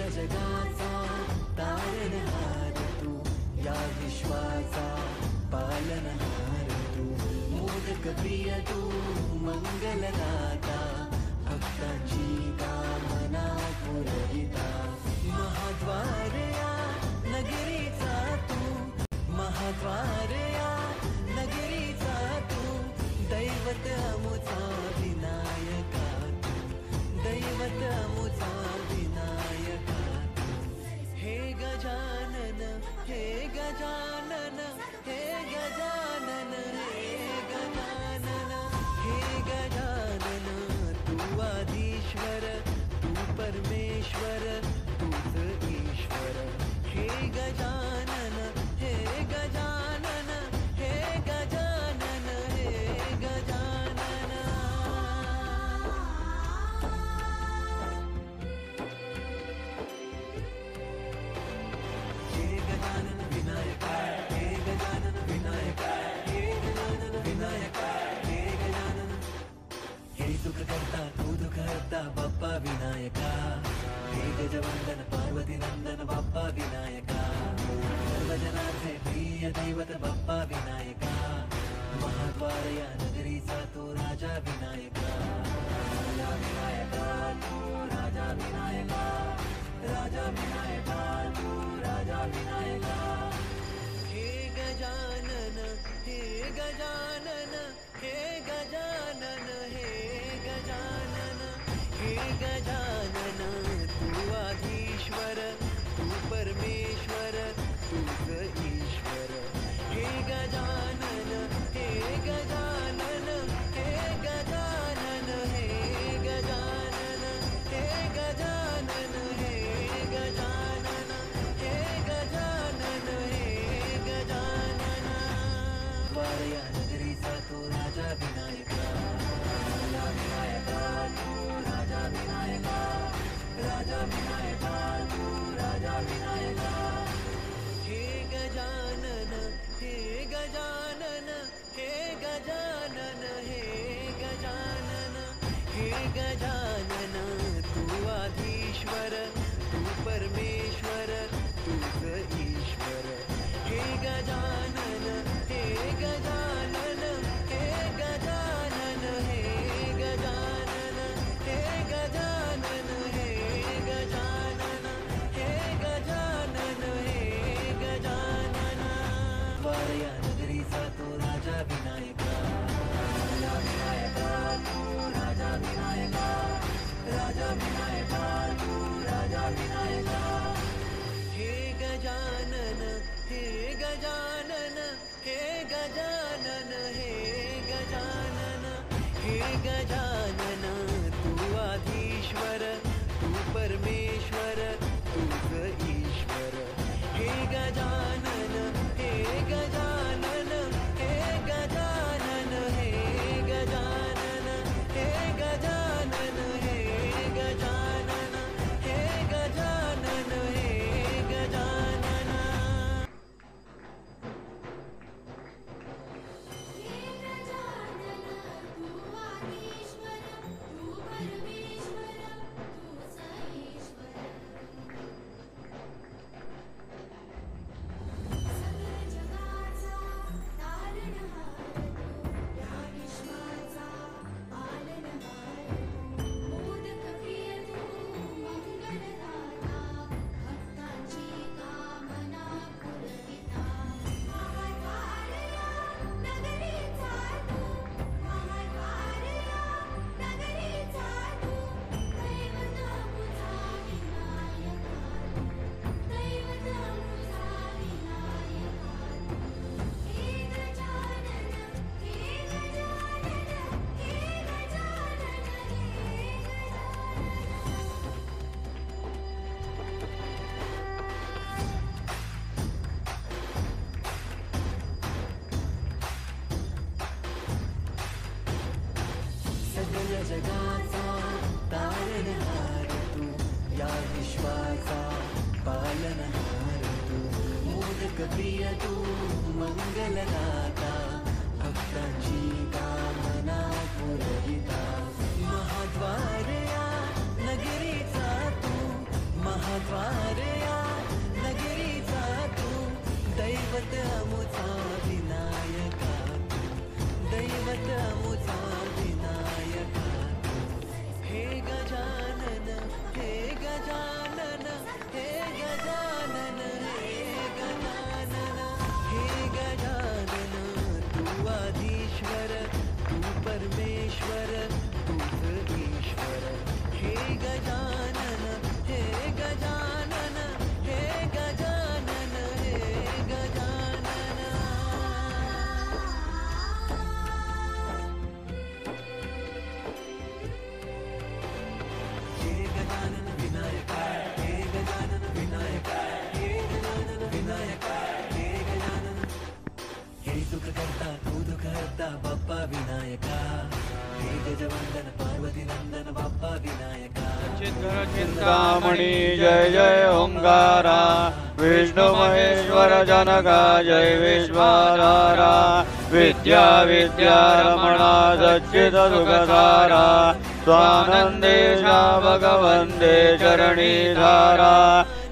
सगळ्या जगाचा तारणहार तू, या विश्वाचा पालनहार तू, मोदक प्रिय तू, मंगलदाता, भक्तांची कामना पुरविता, महाद्वार या नगरीचा तू, महाद्वार या नगरीचा तू, दैवत अमुचा विनायका तू, दैवत अमुचा विनायका तू, हे गजानन, हे गजानन, हे गजानन, हे गजानन, हे गजानन, तू आधीश्वर, तू परमेश्वर, तूच ईश्वर, हे गजानन, हे गजानन, हे गजानन, हे गजानन. हे गजानन विनायका, हे गजानन विनायका, हे गजानन विनायका, हे गजानन, हे सुख करता तू दुःख हरता बाप्पा विनायका, हे गजवंदन पार्वती नंदन बाप्पा विनायका, सर्वजनांचे प्रिय दैवत बाप्पा विनायका, महाद्वार या नगरीचा तो राजा विनायका, राजा विनायका तू, राजा विनायका, राजा विनायका तू, राजा विनायका. हे गजानन, हे गजानन, हे गजानन, हे गजानन, हे गजानन, तू आधीश्वर, तू परमेश्वर, तूच ईश्वर, हे गजानन, हे गजानन, हे गजानन, हे गजानन, हे गजानन, हे गजानन, हे गजानन, हे गजानन. वारया नगरीचा तो राजा विनायका, राजा विनायका तू, राजा विनायका, राजा विनायका तू, राजा विनायका. हे गजानन, हे गजानन, हे गजानन, हे गजानन, हे गजानन, तू आधीश्वर, तू परमेश्वर, तूच ईश्वर, हे गजानन, हे गजानन, हे गजानन, हे गजानन, हे गजानन, हे गजानन, हे गजानन, हे गजानन. वारया नगरीचा तो राजा विनायका, राजा विनायका तू, राजा विनायका, राजा विनायका तू, राजा विनायका. हे गजानन, हे गजानन, हे गजानन, हे गजानन, हे गजानन, तू आधीश्वर, तू परमेश्वर, तूच ईश्वर, हे गजानन, हे गजानन, हे गजानन, हे गजानन, हे गजानन, हे गजानन, हे गजानन, हे गजानन. जगाचा तारणहार तू, या विश्वाचा पालनहार तू, मोदक प्रिय तू, मंगलदाता, भक्तांची कामना पुरविता, महाद्वार या नगरीचा तू, महाद्वार विनायका हे गजवंदन पार्वती नंदन बाप्पा विनायका चिंतामणि जय जय ओंकारा विष्णु महेश्वर जनका जय विश्वाधारा विद्या विद्या रमणा सच्चिद सुखसारा स्वानंदेशा भगवंदे चरणीधारा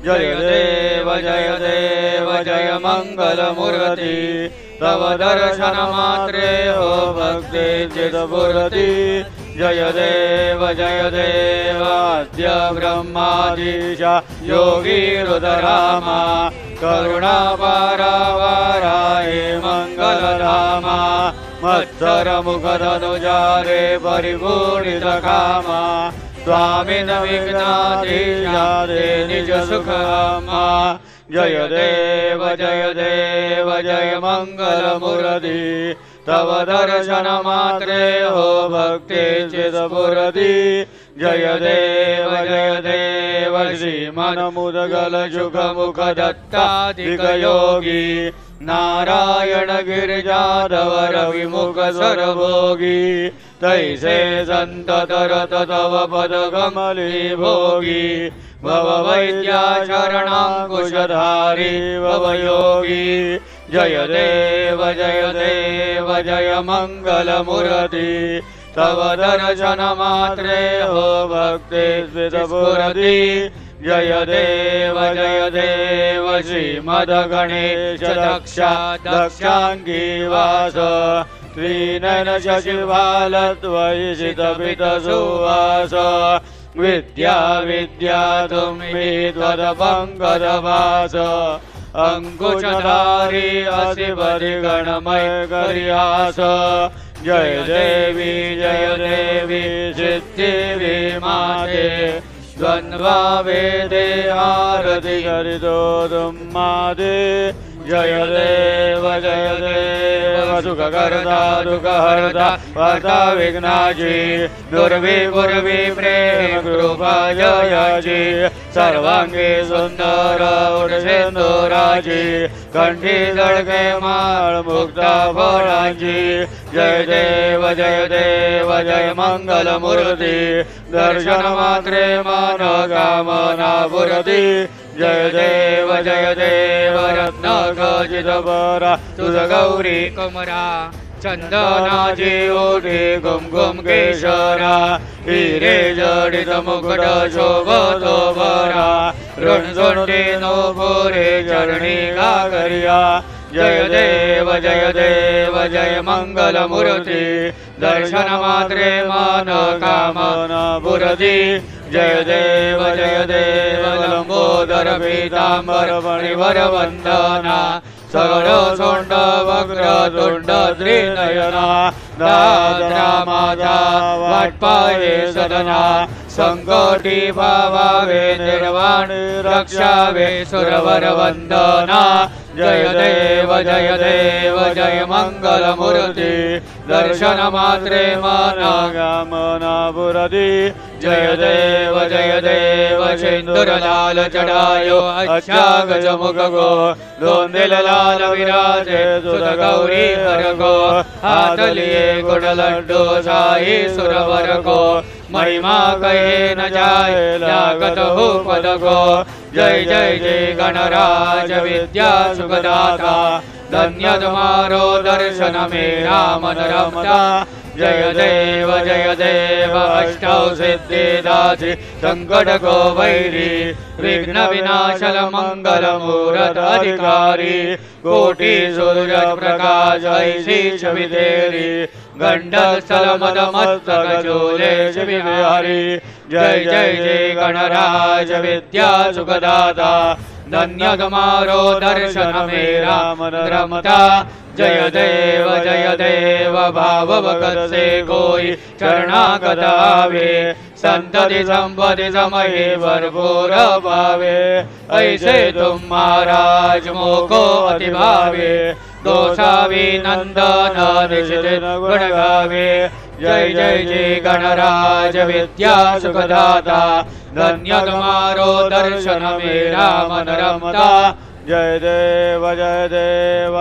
जय देव जय मंगलमूर्ति तव दर्शन मात्रे हो भक्ति चिदपूर्ति जय देव अद्य ब्रह्माधीश योगी रुद्रामा करुणा पारावाराये मंगलधामा मत्सर मुखधनुजारे परिपूर्णित कामा स्वामिन विघ्नाधीशादे निज सुखमा जय देव जय मंगलमूर्ति तव दर्शन मात्रे हो भक्ति चिदपूर्ति जय देव श्रीमन्मुद्गल शुक मुख दत्ताधिक योगी नारायण गिरिजाधवर विमुख सर्वभोगी तैसे संत तरत तव पद कमली भोगी भव वैद्या शरणांकुशधारी भव योगी जय देव जय मंगलमूर्ति तव दर्शन मात्रे हो भक्ति स्फुरति जय देव श्रीमद्गणेश दक्षांगी वास श्रीनयन शशिभालत्वयिषित सुवास विद्या तुम्हि त्वदपङ्कजवास अंकुशधारी असिवरि गणमय करियास जय देवी सिद्धि माते द्वन्द्वा वेदे आरति हरितो दुम्मादे जय देव सुखकर्ता दुःखहर्ता वार्ता विघ्नाची दुर्विपुर्वि प्रेम कृपा जयाची सर्वांगी सुंदर उडसिंदुराची कंठी जळके माळ मुक्ता फळांची जय देव जय मंगलमूर्ति दर्शन मात्रे मन कामना पूर्ति जय देव रत्न खचित बरा तुझ गौरी कुमरा चंदनाची ओठी कुमकुम केशरा हिरे जडित मुकुट शोभतो बरा ऋणसुंडी नोपुरे चरणी गागरिया जय देव जय मंगलमूर्ति दर्शन मात्रे मन कामना पूर्ति जय देव लंबोदर पीतांबर फणिवर वंदना सगळ सोंड वक्र तुंड त्रिनयना दादरा माझा वाटपाये सदना संकटी भावावे निर्वाण रक्षावे सुरवर वंदना जय देव जय मंगलमूर्ति दर्शन मात्रे मन कामना पूर्ति जय देव सिंदूर लाल चढ़ायो अच्छा गजमुख को दोंदिल लाल विराजे सुत गौरी हर को हाथ लिए गुड़ लड्डू साई सुरवर को महिमा कहे न जाए लागत हो पद को जय गणराज विद्या सुखदाता धन्य तुम्हारो दर्शन मेरा मन रमता जय देव अष्टौ सिद्धिदासी संकट को वैरी विघ्न विनाशल मंगल मूरत अधिकारी कोटि सूर्य प्रकाश ऐसी छवि तेरी गंडक स्थल मद मस्तक चूले शिविहारी जय गणराज विद्या सुखदाता धन्य तुम्हारो दर्शन मेरा मन रमता जय देव भाव भगत से कोई चरणागत आवे संतति संपत्ति समय भरपूर पावे ऐसे तुम महाराज मोको अति भावे दोषावी नंदन निशिदिन गुण गावे जय गणराज विद्या सुखदाता धन्य तुम्हारो दर्शन मेरा मन रमता जय देव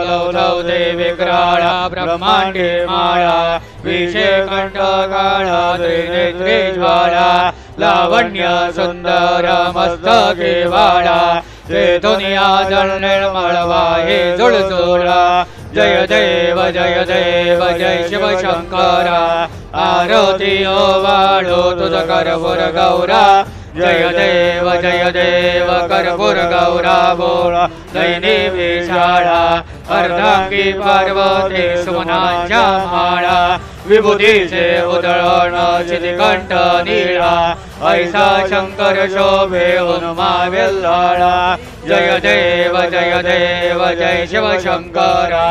लौ ते विक्राळा ब्रह्मांडे माळा विषे कंठकाळा त्रिनेत्रे ज्वाला लावण्य सुंदर मस्तके वाळा ते दुनिया जल निर्मळ वाहे जुळजुळा जय देव जय शिव शंकरा आरती ओवाळो तुझ कर्पूर गौरा जय देव कर्पूर गौरा बोळा दैनी विशाळा अर्धांगी पार्वती सुमनांच्या माळा विभूतीचे उधळण चितिकंठ नीळा ऐसा शंकर शोभे हनुमा वेल्हाळा जय देव जय शिव शंकरा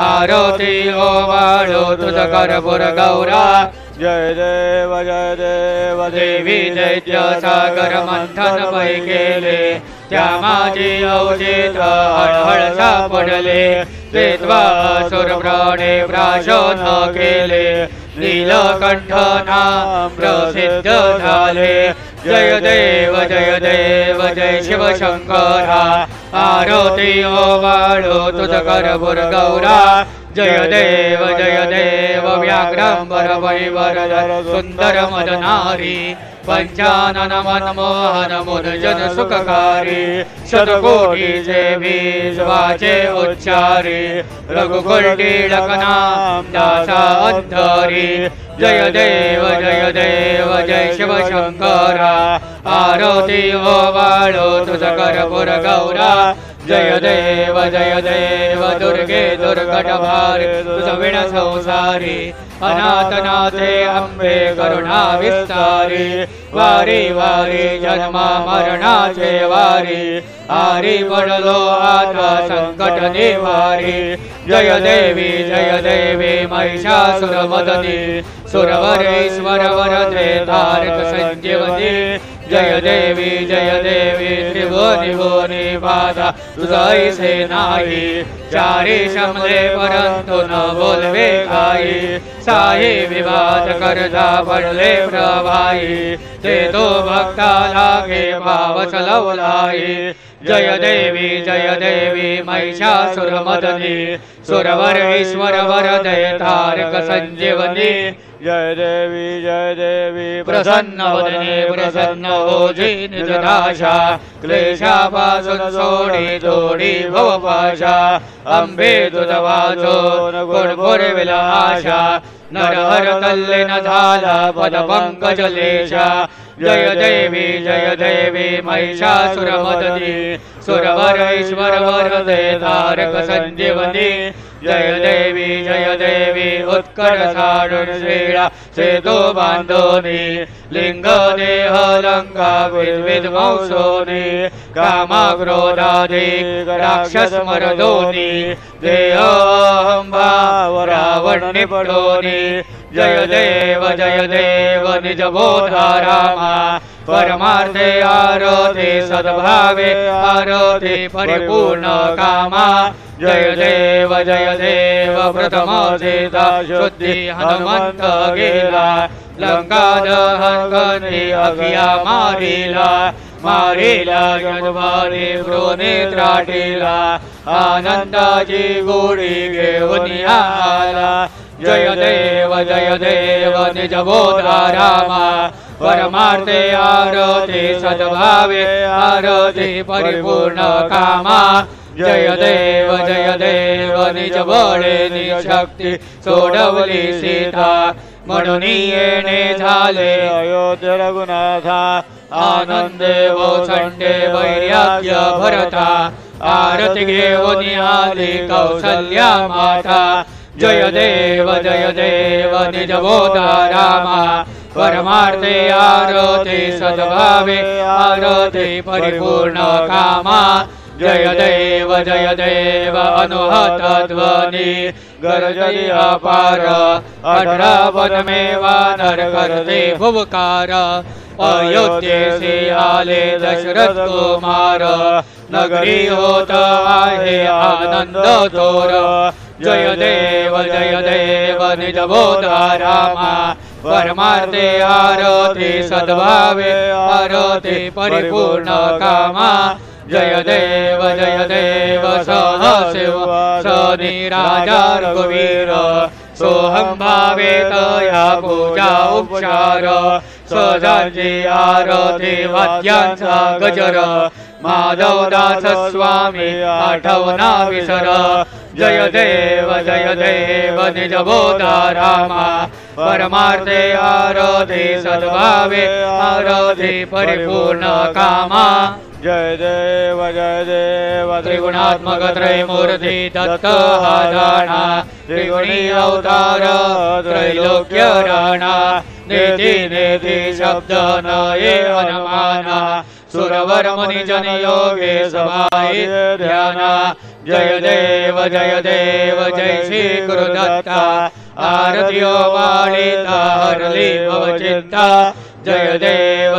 आरती ओवाळो तुझ कर्पूर गौरा जय देव देवी दैत्य सागर मंथन पै केले त्या माझी अवचित हळहळ सापडले ते त्वासुर प्राणे प्राशन केले नीलकंठ नाम प्रसिद्ध झाले जय देव जय शिव शंकरा आरती ओवाळो तुझ कर्पूर गौरा जय देव व्याघ्रंबर वैवरधर सुंदर मदनारी पंचानन मनमोहन मुनजन सुखकारी शतकोटीचे बीज वाचे उच्चारी रघुकुल नाम दासा अंतरी जय देव जय शिव शंकरा आरती ओवाळो तुझ कर्पूर गौरा जय देव दुर्गे दुर्गट भारे तुझ विण संसारी अनाथनाथे अंबे करुणा विस्तारी वारी वारी जन्मा मरणाचे वारी आरी पडलो आता संकट निवारी जय देवी महिषासुरमदनी सुरवरेश्वर वरदे तारक संजीवनी जय देवी त्रिभुवनी भुवनी बाधा तुझाई से नाही चारी शमले परंतु न बोलवे काही साही विवाद करता पडले प्रभाई ते तो भक्ता लागे भाव चलवलाई जय देवी महिषासुरमदनी सुरवर ईश्वर वरदे तारक संजीवनी जय देवी प्रसन्न वदने प्रसन्न होजी निजनाशा क्लेशापासून सोडी तोडी भवपाशा अंबे तुझ वाचून गुणपुर विलाशा नरहर कल्लेन झाला पद पंकज लेशा जय देवी महिषासुरमदनी सुरवर ईश्वर वरदे तारक संजीवनी जय देवी उत्कट साडून श्रीळा सेतू बांधोनी लिंग देह लंका विद्विद वंशोनी कामा क्रोधादी राक्षस मरदोनी देहंभाव रावण निपडोनी जय देव निज बोधा रामा परमार्थे आरती सद्भावे आरती परिपूर्ण कामा जय देव प्रथम सीता शुद्धि हनुमंत गेला लंका दहन करी अखिया मारिला जगभारी भ्रूने त्राटिला आनंदाची गोडी घेऊन आला जय देव निज बोधा रामा परमार्थे आरती सद्भावे आरती परिपूर्ण कामा जय देव निज बळे निशक्ती सोडवली सीता म्हणून येणे झाले अयोध्या रघुनाथा आनंदे वसंडे वैराग्य भरता आरती घेऊन आली कौसल्या माता जय देव निज बोधा रामा परमार्थे आरती सद्भावे आरती परिपूर्ण कामा जय देव अनुहत ध्वनी गरजली अपार 18 वन में वानर करते भुवकार अयोध्येसी आले दशरथ कुमार नगरी होत आहे आनंद तोर जय देव निज बोधा रामा परमार्थे आरती सद्भावे आरती परिपूर्ण कामा जय देव सहशिव स निराजा रघुवीर सोहं भावेत या पूजा उपचार सजांची आरती वाद्यांचा गजर माधवदास स्वामी आठवना विसर जय देव निज बोधा रामा परमार्थे आरती सद्भावे आरती परिपूर्ण कामा जय देव त्रिगुणात्मक त्रैमूर्ति दत्त हा जाणा त्रिगुणी अवतार त्रैलोक्य राणा नेति नेति शब्द न ये अनुमाना सुरवर मुनि जन योगे सभाई ध्याना जय देव जय श्री गुरुदत्ता आरतियो वाळिता हरली भवचिंता जय देव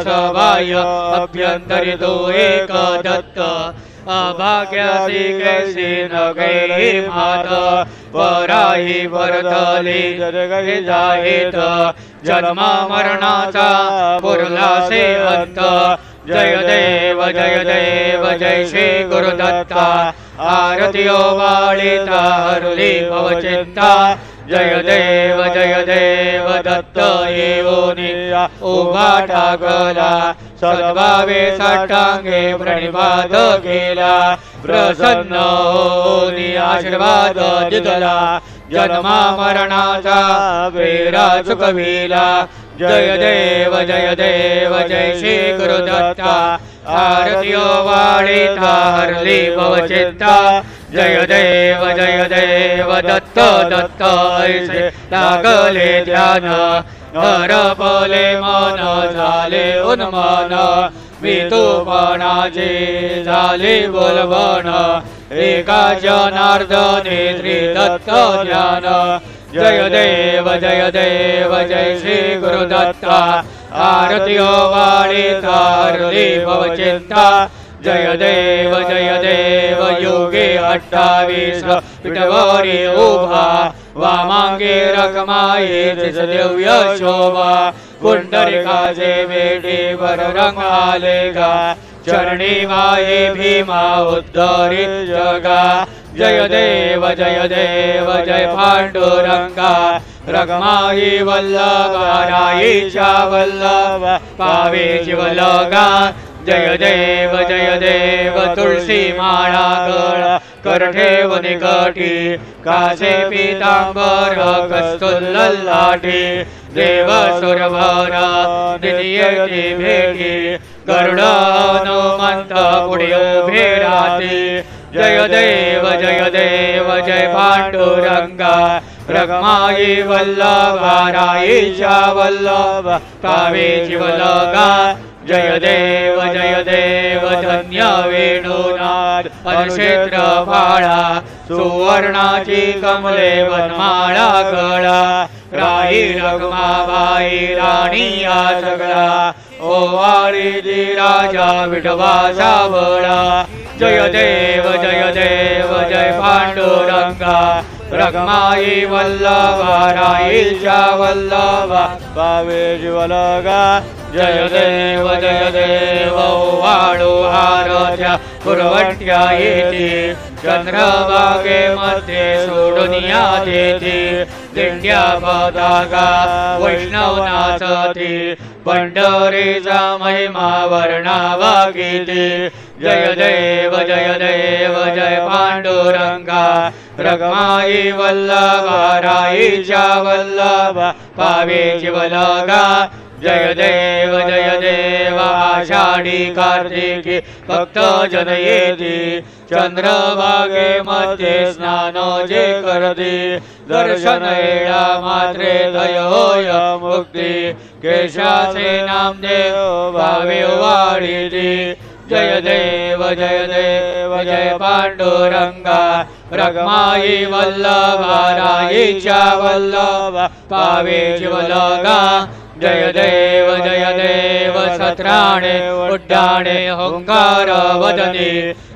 सभाय अभ्यंतरितो एक दत्त अभाग्यासी कैसी न गई मात पराही परतली जग जाहित जन्म मरणाचा पुरलासे अंत जय देव जय श्री गुरुदत्ता आरतियो वाळिता हरली भवचिंता जय देव दत्त येऊनी उभा टाकला सद्भावे साष्टांगे प्रणिपात केला प्रसन्न होनी आशीर्वाद दिला जन्मा मरणाचा वेरा चुकविला जय देव जय श्री गुरुदत्ता आरतियो वाळिता हरली भवचिंता जय देव दत्त ऐसे लागले ध्यान हरपले मन झाले उन्मन मी तूपणाचे झाले बोलबण एका जनार्दने श्री दत्त ध्यान जय देव जय श्री गुरुदत्ता आरतियो वाळिता हरली भवचिंता जय देव योगे 28 पिठवरी उभा वामांगे रखमाये दिव्य शोभा पुंडरिकाचे वेटीवर रंग आलेगा चरणी वाये भीमा उद्धरी जगा जय देव जय पांडुरंगा रखमाई वल्लभा राईच्या वल्लभ पावे जीवलगा जय देव तुळसी माळा गळा कर ठेव निकटी कासे पीतांबर कस्तुल्लाठी देव सुरभर नित्यची भेटी गरुड हनुमंत पुढे उभे राहती जय देव जय पांडुरंगा रखमाई वल्लभा राईच्या वल्लभ पावे जीवलगा जय देव धन्य वेणुनाद अनुक्षेत्र फाळा सुवर्णाची कमले वनमाळा गळा राई रखमाबाई राणी या सगळा ओवाळीची राजा विठवा सावळा जय देव जय पांडुरंगा रखमाई वल्लभा राईच्या वल्लभा पावे जीवलगा जय देव वाळू हारत्या पुरवट्या येती चंद्रभागे मध्ये सोडून या देती दिंड्या पताका वैष्णव नाचती पंढरीचा महिमा वर्णावा गीती जय देव जय पांडुरंगा रखमाई वल्लभा राईच्या वल्लभा पावे जीवलगा जय देव आषाढी कार्तिकी भक्त जन येती चंद्रभागे मध्ये स्नान जे करती दर्शन येळा मात्रे दय होय मुक्ती केशाचे नामदेव भावे वाढीती जय देव जय पांडुरंगा रखमाई वल्लभा राईच्या वल्लभा पावे जीवलगा जय देव सत्राणे उड्डाणे होंकार वदने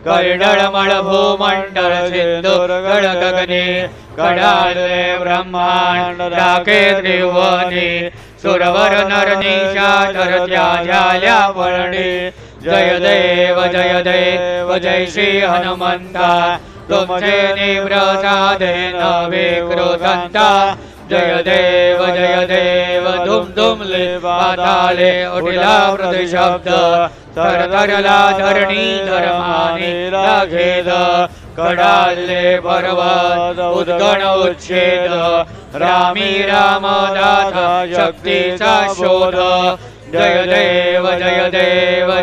कर्डळमळ भूमंडळ सिंधूर गगने कडाळे ब्रह्मांड राखे त्रिभुवने सुरवर नर निशाचर त्या झाल्या वळणे जय देव जय श्री हनुमंता तुमचे निव्रसादे नवे क्रोधंता जय देव धुम धुमले पाताले उठला प्रतिशब्द थरथरला धरणी धर्माने लागेल कडाले पर्वत उद्गण उच्छेद रामी रामदाता शक्तीचा शोध जय देव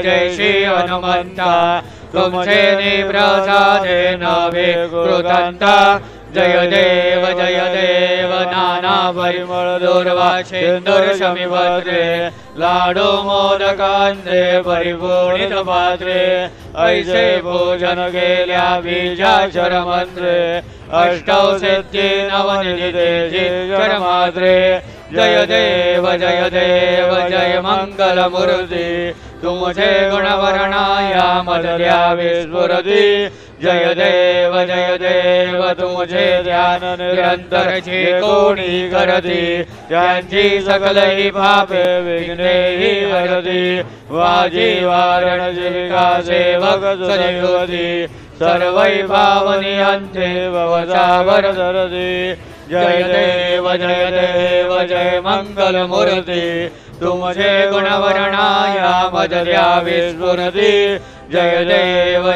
जय श्री हनुमंता तुमचे निव्रसादे नवे कृतंता जय देव नाना परिमळ दुर्वासेंदुर शमीभद्रे लाडू मोदकांचे परिपूर्णित पात्रे ऐसे भोजन केल्या बीजाक्षर मंत्रे अष्टौ सिद्धी नवनिधि मात्रे जय देव जय मंगल मूर्ति तुमचे गुणवर्णाया मधुर्या विस्फुरति जय देव तुमचे ध्यान निरंतर कोणी करती त्यांची सकलही पापे विघ्ने हरती वाजी वारण जीविका सेवक सदैवती सर्वै पावनी अंते भवसावर धरती जय देव जय मंगल मूर्ति तुमचे गुणवर्णाया मधुर्या विस्फुरति जय देव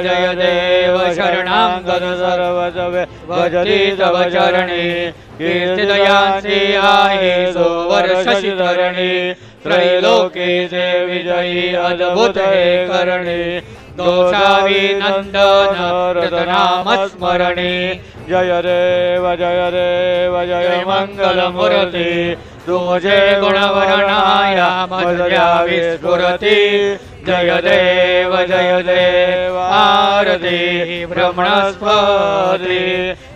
शरणागत सर्वसवे भजति तव चरणी कीर्तिदयांसी आहे सुवर्षि धरणी त्रैलोकीचे विजयी अद्भुत हे करणी दोषाविनंदन रतनामस्मरणी जय देव जय मंगल मूर्ति तुमचे गुणवर्णाया मधुर्या विस्फुरति जय देव आरती ब्रह्मणस्पती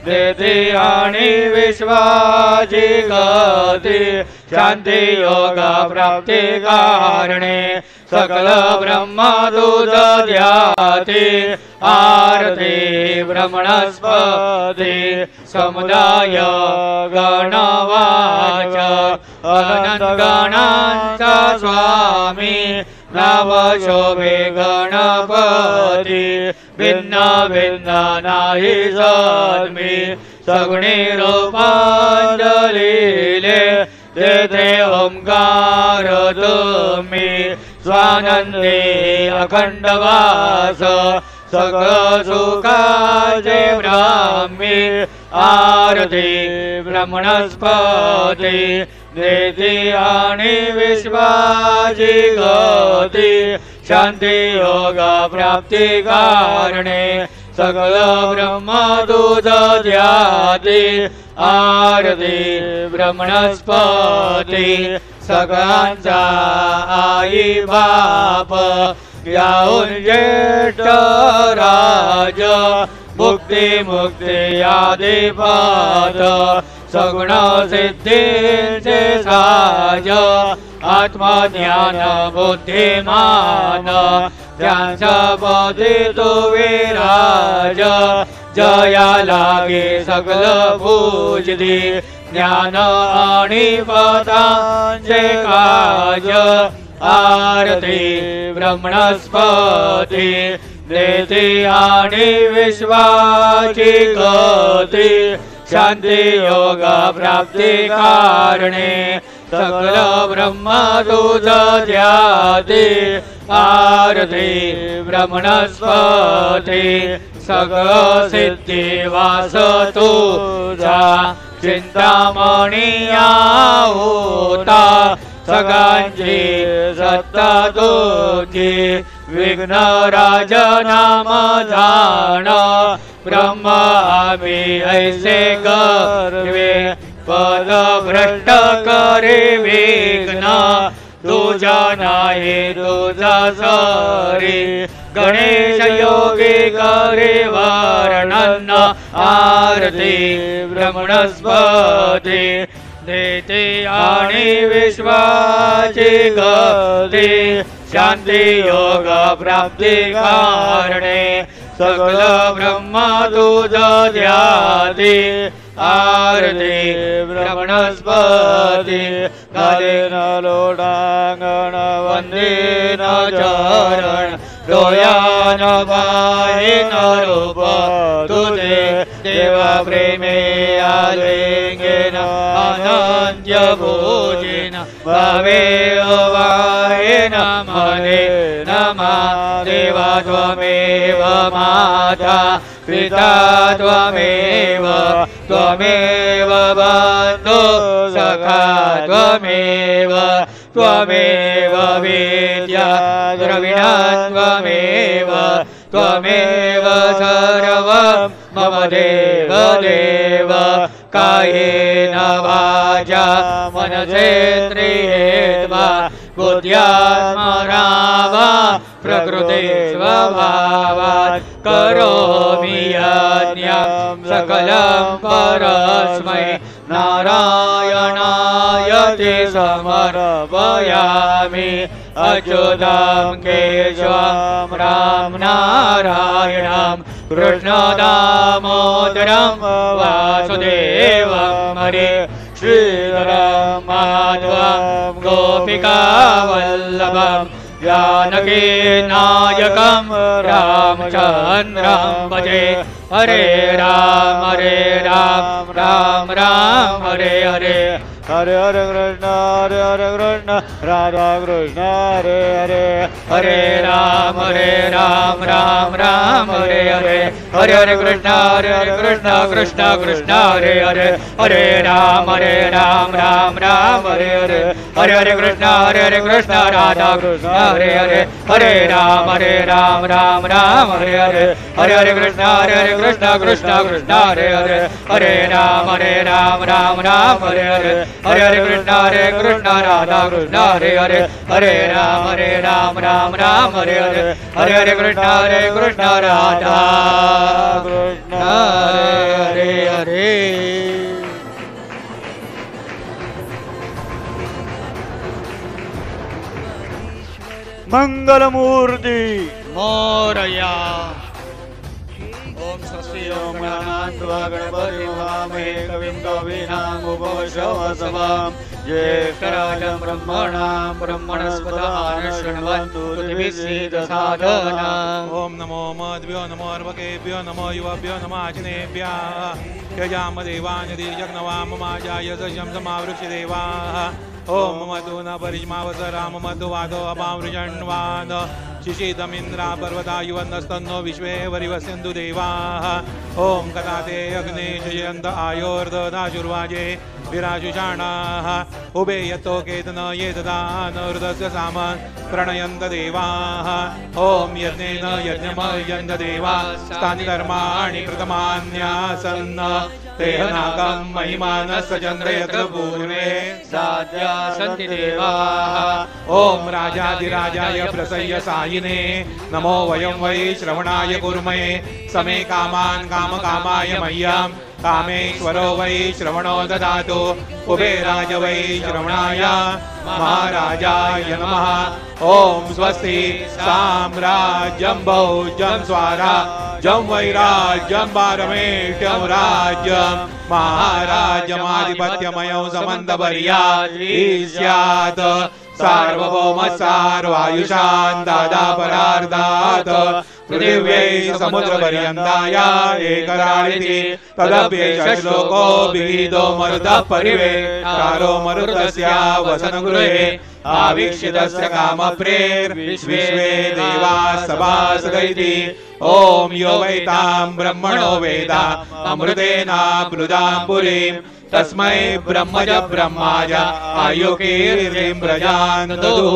देती आणि विश्वाची गती शांती योगा प्राप्ती कारणे सकल ब्रह्मदूत ध्याती आरती ब्रह्मणस्पती समुदाय गणवाच अनंत गणांचा स्वामी नाव शोभे गणपती भिन्न नाही सद्मी सगुणी रूपांजलीले तेथे ओंकार तुम्ही स्वानंदी अखंडवास सगळ सुखाचे ब्राह्मी आरती ब्रह्मणस्पती देती आणि विश्वाची गती शांती योगा प्राप्ती कारणे सकल ब्रह्मदूत ध्याती आरती ब्रह्मणस्पती सगळ्यांचा आई बाप याहून ज्येष्ठ राज मुक्ती आदिपात सगुण सिद्धींचे साज आत्मज्ञान बुद्धिमान त्यांचा पदी तो विराज जया लागे सकल पूजली ज्ञान आणि पदांचे काज आरती ब्रह्मणस्पती देती आणि विश्वाची गती शांती योगा प्राप्ती कारणे सकल ब्रह्मदूत ध्याती आरती ब्रह्मणस्पती सगळ सिद्धी वास तुझा चिंतामणी होता सगळ्यांची सत्ता तुझी विघ्न राज नाम जाण ब्रह्म आम्ही ऐसे गर्वे पद भ्रष्ट करे विघ्न तुझा नाही तुझा सरी गणेश योगी करे वर्णन आरती ब्रह्मणस्पती देते आणि विश्वाची गती शांती योग प्राप्ती कारणे सकल ब्रह्मदूत ध्याती आरती ब्रह्मणस्पती कालेन लोटांगण वंदेन चरण डोळ्यान पाहिन रूप तुझे देवा प्रेमे आलिंगेन अनंत्य भोजेन भावे वाहेन मने नमा देवा त्वमेव माता पिता त्वमेव त्वमेव बन्धु सखा त्वमेव त्वमेव विद्या द्रविणं त्वमेव त्वमेव सर्वं मम देव देव कायेन वाचा मनसेन्द्रियेर्वा बुद्ध्यात्मना वा प्रकृते स्वभावात् करोमि यज्ञं सकलं परस्मै नारायणायते समर्पयामि अच्युतं केशवं राम नारायणं कृष्णदामोदरं वासुदेवं हरे श्रीधरं माधवं गोपिकावल्लभं जानकी नायकं रामचन्द्रं भजे हरे राम राम राम हरे हरे हरे हरे कृष्ण राधा कृष्ण हरे हरे हरे राम राम राम हरे हरे हरे हरे कृष्ण कृष्ण कृष्ण हरे हरे हरे राम राम राम हरे हरे हरे हरे कृष्ण राधा कृष्ण हरे हरे हरे राम राम हरे हरे हरे हरे कृष्ण कृष्ण कृष्ण हरे हरे हरे राम राम हरे हरे हरे हरे कृष्ण राधा कृष्ण हरे हरे हरे राम राम हरे हरे हरे हरे कृष्ण राधा कृष्ण हरे हरे मंगलमूर्ति मोरया ओम स्वस्ति ओम गणान्त्वा गणपतिं वामहे कविं कवीनामुपमश्रवसवां ज्येष्ठराजं ब्रह्मणस्पदान शृण्वन्तु साधनाम् ओम नमो मद्भ्यो नमो अर्वकेभ्यो नमो युवभ्यो नमो आजनेभ्यः यजामदेवानि जग्नवाममाजाय सशं समावृक्ष देवाः ओम मधु न परिज्मावस राम मधुवादो अपामृजन्वान शिशितमिन्द्रा पर्वतायुवन्नस्तन्नो विश्वे वरिवस्यन्तु देवाः ओम कदाते अग्ने जयन्त आयोर्ददाशुर्वाजे विराजुषाणाः उभे यतो केतन ये ददान हृदस्य सामन् प्रणयन्त देवाः ओम यज्ञेन यज्ञमयन्त देवास्तानि कर्माणि कृतमान्यासन् तेहनाकं महिमानस्य चन्द्रयत्र पूर्वे साध्या सन्ति देवाः ओम राजाधिराजाय प्रसय्य सायिने नमो वयं वै श्रवणाय कुर्महे समे कामान् कामकामाय मह्यं कामेश्वरो वै श्रवणो ददातु कुबेराय वै श्रवणाय महाराजाय नमः ओम स्वस्ति साम्राज्यं भोज्यं स्वाराज्यं वैराज्यं पारमेष्ठ्यं राज्यं महाराज्यमाधिपत्यमयं समन्तपर्यायी स्यात् सार्वभौम सार्वायुषान् दादा परार्धात् पृथिव्यै समुद्रपर्यन्ताय एकराळिति तदप्येष श्लोको विहितो मरुतः परिवेष्टारो मरुतस्य वसनगृहे आवीक्षितस्य कामप्रेर्विश्वे देवाः सभासदैति ओम यो वैतां ब्रह्मणो वेद अमृतेनाप्लुतां पुरीं तस्मै ब्रह्मज ब्रह्माज आयुकीर्तिं प्रजान् ददुः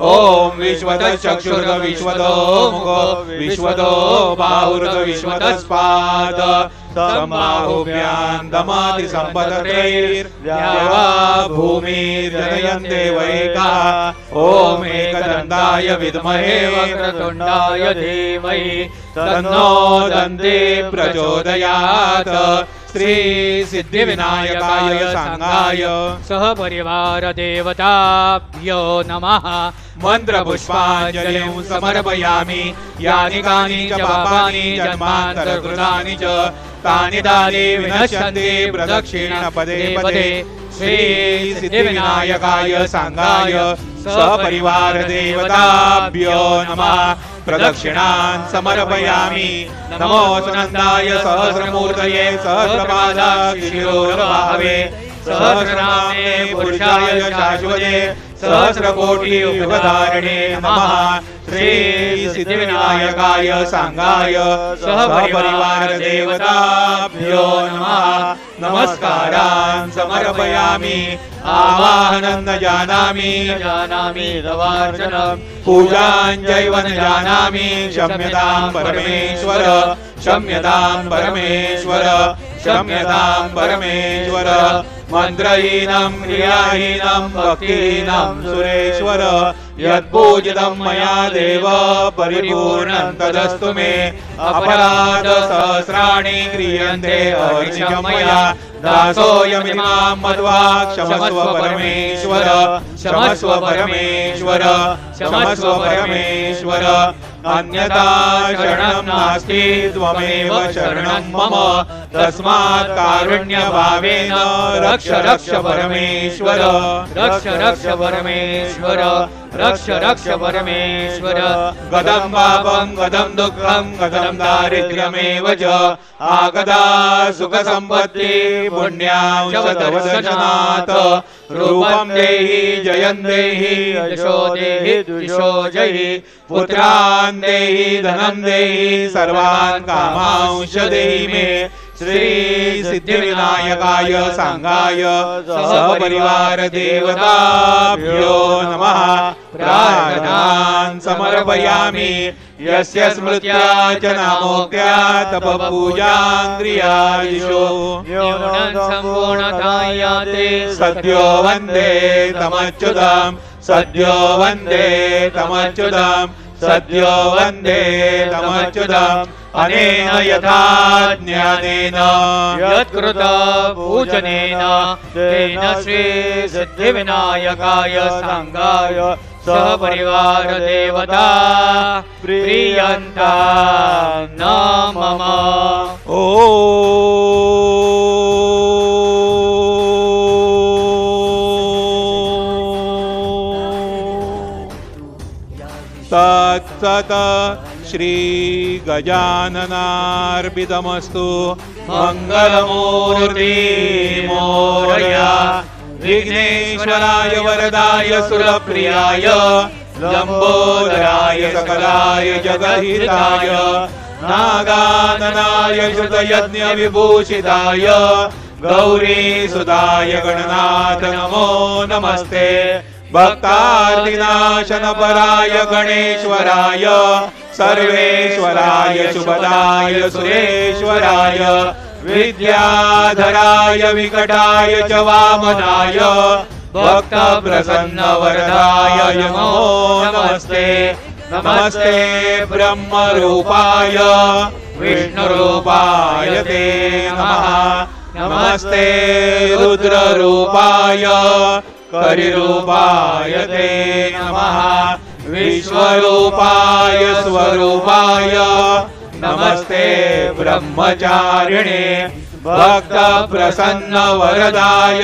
ओम विश्वतः चक्षुर्ग विश्वतो मुखो विश्वतो बाहुर्ग विश्वतस्पाद सम्बाहुभ्यां दमाति सम्पदत्रैर्द्यावा भूमिर्जनयन् देवैकाः ओम एकदन्ताय विद्महे वक्रतुण्डाय धीमहि तन्नो दन्ती प्रचोदयात् श्री सिद्धि विनायकाय संघाय सह परिवार देवताभ्यो नमः मंत्र पुष्पांजलिं समर्पयामि यानि कानि च पापानि जन्मान्तरकृतानि च तानि दानि विनश्यन्ति प्रदक्षिण पदे पदे श्री सिद्धि विनायकाय संघाय सपरिवार देवताभ्यो नमः प्रदक्षिणान् समर्पयामि नमो सुनन्दाय सहस्रमूर्तये सहस्रपादाय शिरोरभावे सहस्रनामे पुरुषाय शाश्वते सहस्रकोटि युगधारिणे नमः श्री सिद्धिविनायकाय सांगाय सहपरिवार देवताभ्यो नमः नमस्कारान् समर्पयामि आवाहनं न जानामि तवार्चनं पूजां चैव न जानामि क्षम्यतां परमेश्वर क्षम्यतां परमेश्वर क्षम्यतां परमेश्वर मन्त्रहीनं क्रियाहीनं भक्तिहीनं सुरेश्वर यत्पूजितं मया देव परिपूर्णं तदस्तु मे अपराध सहस्राणि क्रियन्ते अनिशं मया दासोऽयमिमां मध्वा क्षमस्व परमेश्वर क्षमस्व परमेश्वर क्षमस्व परमेश्वर अन्यथा शरणं नास्ति त्वमेव शरणं मम तस्मात् कारुण्यभावेन रक्ष रक्ष परमेश्वर रक्ष रक्ष परमेश्वर रक्ष रक्ष परमेश्वर गदं पापं गदं दुःखं गदं दारिद्र्यमेव च आगदा सुखसम्पत्ति पुण्यांशदवदशनात् रूपं देहि जयं देहि यशो देहि द्विषो जहि पुत्रान् देहि धनं देहि सर्वान् कामांश देहि मे श्री सिद्धिविनायकाय सांगाय सहपरिवार देवताभ्यो नमः प्रार्थनान् समर्पयामि यस्य स्मृत्या च नामोक्त्या तपपूजां क्रियादिषु न्यूनं सम्पूर्णतायाते सद्यो वन्दे तमच्युतं सद्यो वन्दे तमच्युतं सद्यो वन्दे तमच्युतं अनेन यथा ज्ञानेन यत्कृत पूजनेन तेन श्री सिद्धिविनायकाय सांगाय सहपरिवार देवता प्रियन्ता न मम तत्सत श्री गजाननार्पितमस्तु मंगलमूर्ति मोरया विघ्नेश्वराय वरदाय सुरप्रियाय लंबोदराय सकलाय जगहिताय नागाननाय श्रुतयज्ञ विभूषिताय गौरीसुताय गणनाथ नमो नमस्ते भक्तार्तिनाशनपराय गणेश्वराय सर्वेश्वराय शुभदाय सुरेश्वराय विद्याधराय विकटाय च वामनाय भक्तप्रसन्नवरदाय नमो नमस्ते नमस्ते ब्रह्मरूपाय विष्णुरूपाय ते नमः नमस्ते रुद्ररूपाय करिरूपाय ते नमः विश्वरूपाय स्वरूपाय नमस्ते ब्रह्मचारिणे भक्तप्रसन्न वरदाय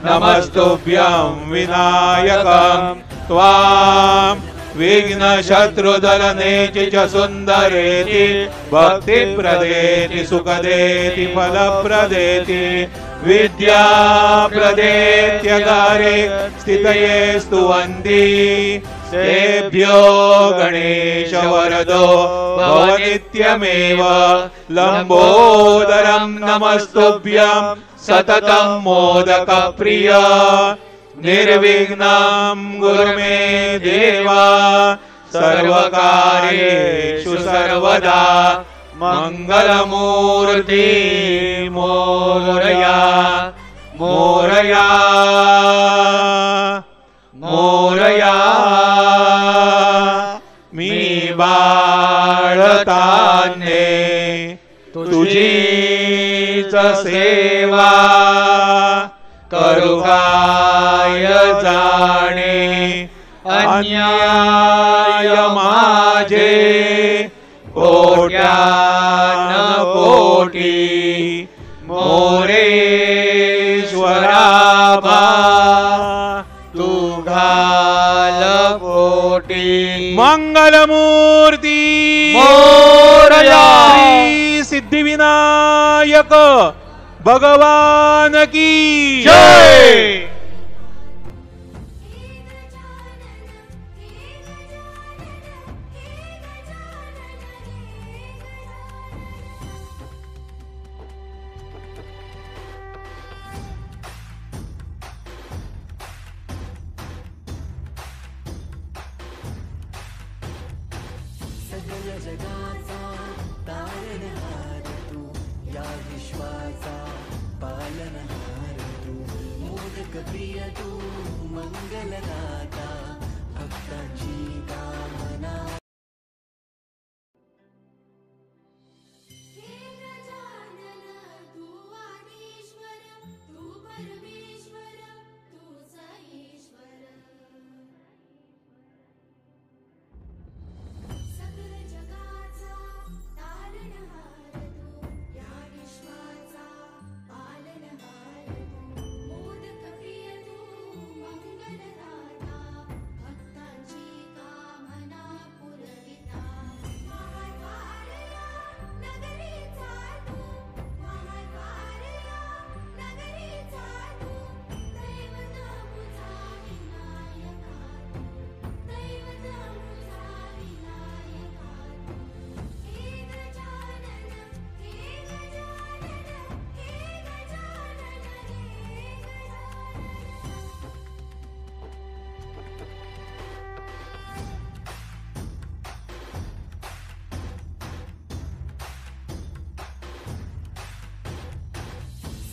नमस्तुभ्यं विनायकं त्वां विघ्नशत्रुदलनेति च सुन्दरेति भक्तिप्रदेति सुखदेति फलप्रदेति विद्याप्रदेत्यगारे स्थितये स्तुवन्ति तेभ्यो गणेश वरदो भवनित्यमेव लंबोदरं नमस्तुभ्यं सततं मोदकप्रिय निर्विघ्नं गुरु मे देवा सर्वकार्येषु सर्वदा मंगलमूर्ति मोरया मोरया मोरया मी बाळताने तुझीच सेवा करू काय जाणे अन्याय माझे कोट्यान कोटी मोरेश्वरा तू घाल कोटी मंगलमूर्ती मोरया. श्री सिद्धिविनायक भगवान की जय. सगळ्या जगाचा तारणहार तू या विश्वाचा पालनहार तू मोदक प्रिय तू मंगलदाता भक्तांची कामना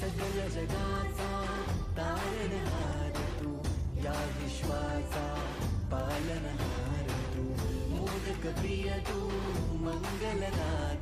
सगळ्या जगाचा तारणहार तू या विश्वाचा पालनहार तू मोदक प्रिय तू मंगलदाता